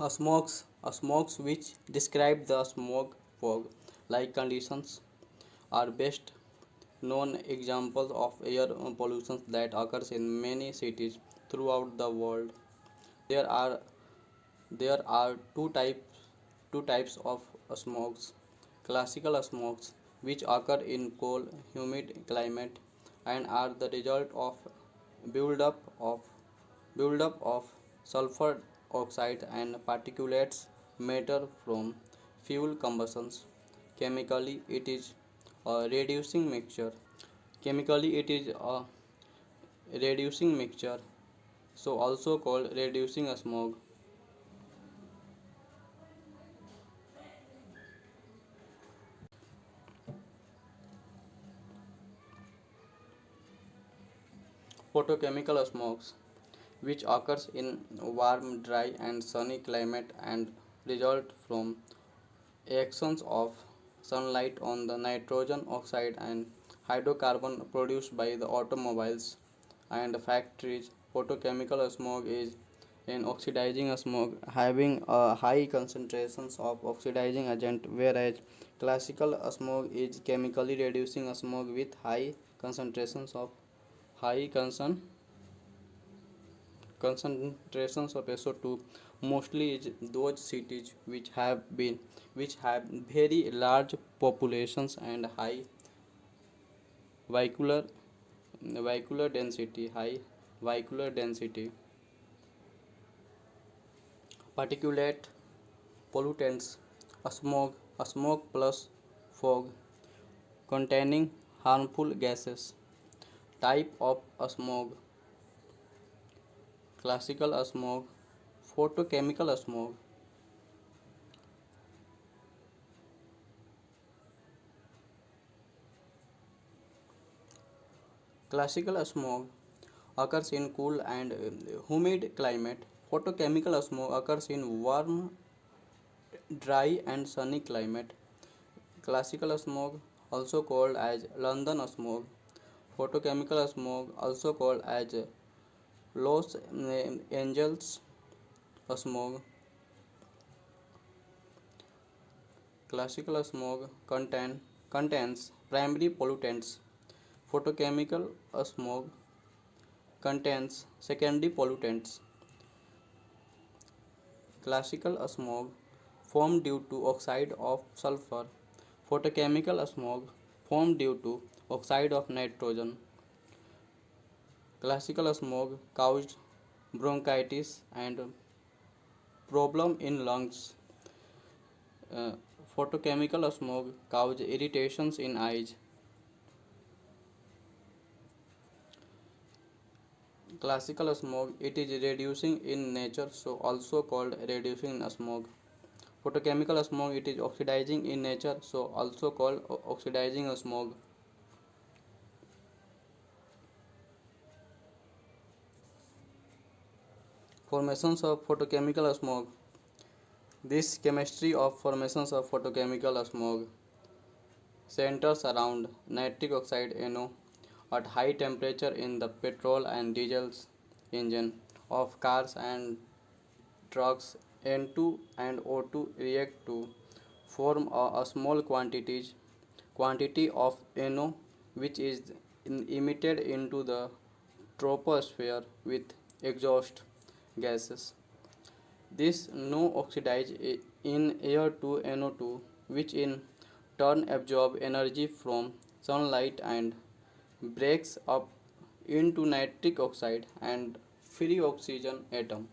Smokes which describe the smog fog like conditions are best known examples of air pollution that occurs in many cities throughout the world. There are there are two types of smogs. Classical smogs, which occur in cool, humid climate and are the result of buildup of buildup of sulfur oxide and particulates matter from fuel combustions. Chemically, it is a reducing mixture. Chemically, it is a reducing mixture, so also called reducing smog. Photochemical smogs, which occurs in warm, dry, and sunny climate and result from actions of sunlight on the nitrogen oxide and hydrocarbon produced by the automobiles and factories. Photochemical smog is an oxidizing smog having a high concentrations of oxidizing agent, whereas classical smog is chemically reducing smog with high concentrations of high concentrations of SO2, mostly is those cities which have very large populations and high vehicular vehicular density. Particulate pollutants, a smog plus fog containing harmful gases. Type of smog: classical smog, photochemical smog. Classical smog occurs in cool and humid climate. Photochemical smog occurs in warm, dry, and sunny climate. Classical smog, also called as London smog. Photochemical smog, also called as Los Angeles smog. Classical smog contains primary pollutants. Photochemical smog contains secondary pollutants. Classical smog formed due to oxide of sulfur. Photochemical smog formed due to oxide of nitrogen. Classical smog caused bronchitis and problem in lungs. Uh, Photochemical smog caused irritations in eyes. Classical smog, it is reducing in nature, so also called reducing smog. Photochemical smog, it is oxidizing in nature, so also called oxidizing smog. Formations of photochemical smog. This chemistry of formations of photochemical smog centers around nitric oxide NO at high temperature in the petrol and diesel engine of cars and trucks. N2 and O2 react to form a small quantity of NO, which is emitted into the troposphere with exhaust gases. This no oxidize in air to NO2, which in turn absorb energy from sunlight and breaks up into nitric oxide and free oxygen atom.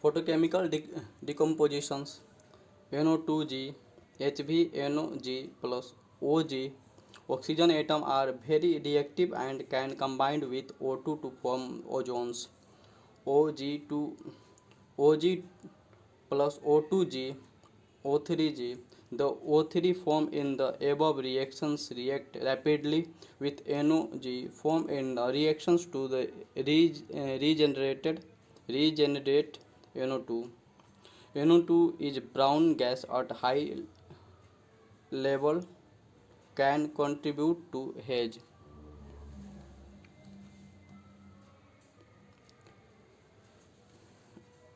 Photochemical decompositions: NO2G, HVNOG plus OG oxygen atom are very reactive and can combine with O2 to form ozones. OG2 OG plus O2G O3G. The O3 formed in the above reactions react rapidly with NOG formed in the reactions to the regenerate NO2. NO2 is brown gas at high level, can contribute to haze.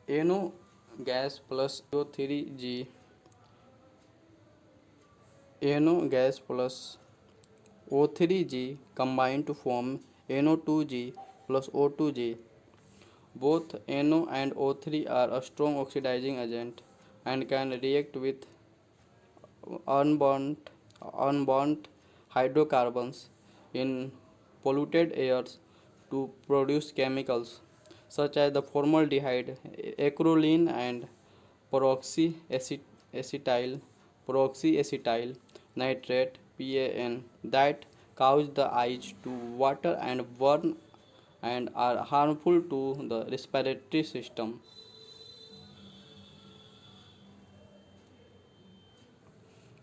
NO gas plus CO3G, NO gas plus O3G combine to form NO2G plus O2G. Both NO and O3 are a strong oxidizing agent and can react with unburnt, unburnt hydrocarbons in polluted airs to produce chemicals such as the formaldehyde, acrolein, and peroxyacetyl, peroxyacetyl nitrate (PAN) that cause the eyes to water and burn and are harmful to the respiratory system.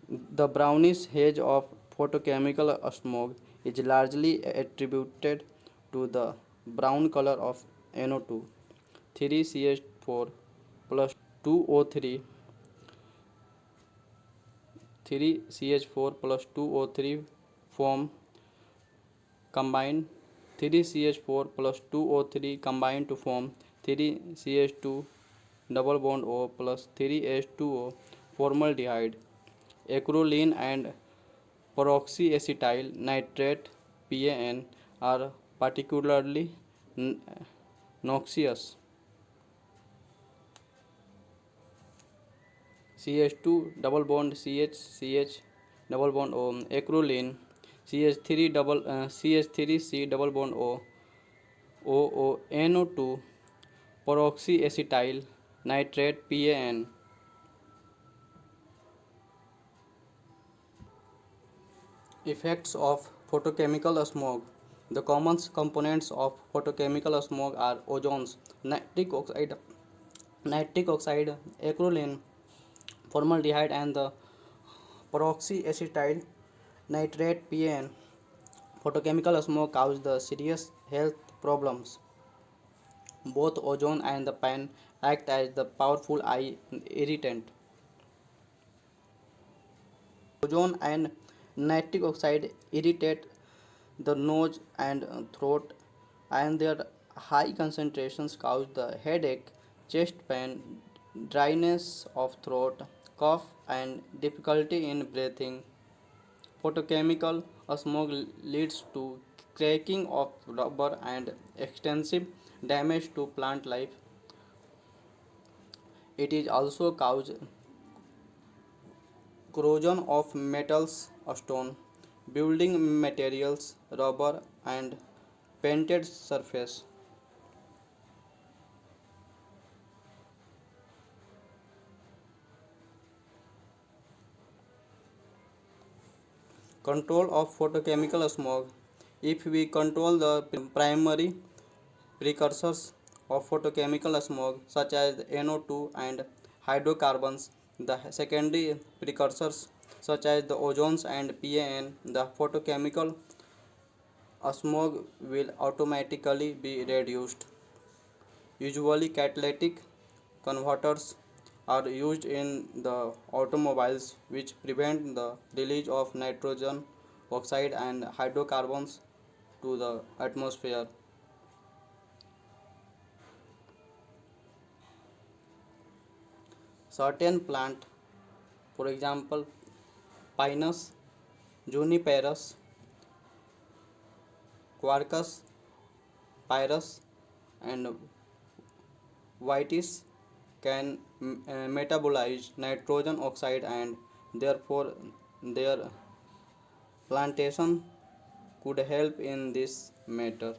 The brownish haze of photochemical smog is largely attributed to the brown color of NO2, 3CH4 plus 2O3, 3CH4 plus 2O3 form combine 3CH4 plus 2O3 combine to form 3CH2 double bond O plus 3H2O formaldehyde, acrolein, and peroxyacetyl nitrate (PAN) are particularly noxious. CH2 double bond CH double bond O, acrolein, CH3C double bond O NO2 peroxyacetyl nitrate (PAN). Effects of photochemical smog. The common components of photochemical smog are ozones, nitric oxide, acrolein, formaldehyde, and the peroxyacetyl nitrate (PAN). Photochemical smog cause the serious health problems. Both ozone and the PAN act as the powerful eye irritant. Ozone and nitric oxide irritate the nose and throat, and their high concentrations cause the headache, chest pain, dryness of throat, cough, and difficulty in breathing. Photochemical smog leads to cracking of rubber and extensive damage to plant life. It is also cause corrosion of metals, stone, building materials, rubber, and painted surface. Control of photochemical smog. If we control the primary precursors of photochemical smog such as NO2 and hydrocarbons, the secondary precursors such as the ozones and PAN, the photochemical smog will automatically be reduced. Usually catalytic converters are used in the automobiles which prevent the release of nitrogen oxide and hydrocarbons to the atmosphere. Certain plant, for example pinus, juniperus, quercus, pyrus, and vitis, can metabolize nitrogen oxide, and therefore their plantation could help in this matter.